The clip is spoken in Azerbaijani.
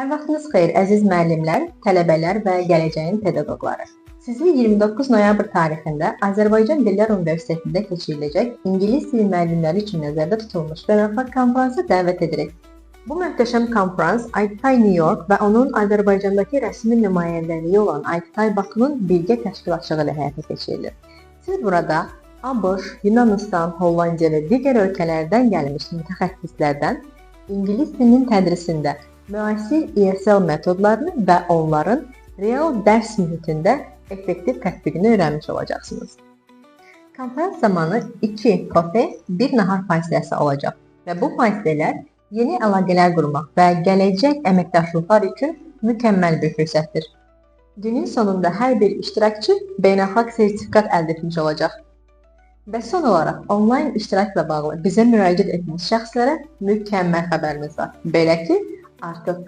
Hər vaxtınız xeyir, əziz müəllimlər, tələbələr və gələcəyin pedaqoqları. Sizi 29 noyabr tarixində Azərbaycan Dillər Universitetində keçiriləcək İngilis dili müəllimləri üçün nəzərdə tutulmuş beynəlxalq konfransa dəvət edirik. Bu möhtəşəm konfrans ITTAY New York və onun Azərbaycandakı rəsmi nümayəndəliyi olan ITTAY Bakının birgə təşkilatçılığı ilə həyata keçirilir. Siz burada ABŞ, Yunanistan, Hollandiya və digər ölkələrdən gəlmiş mütəxəssislərdən İngilis dilinin tədrisində müasir ESL metodlarını və onların real dərs mühitində effektiv tətbiqini öyrənmiş olacaqsınız. Konferans zamanı 2 kofe, 1 nahar fasiləsi olacaq və bu fasilələr yeni əlaqələr qurmaq və gələcək əməkdaşlıqlar üçün mükəmməl bir fürsətdir. Günün sonunda hər bir iştirakçı beynəlxalq sertifikat əldə etmiş olacaq. Və son olaraq onlayn iştirakla bağlı bizə müraciət etmiş şəxslərə mükəmməl xəbərimiz var. Belə ki, artıq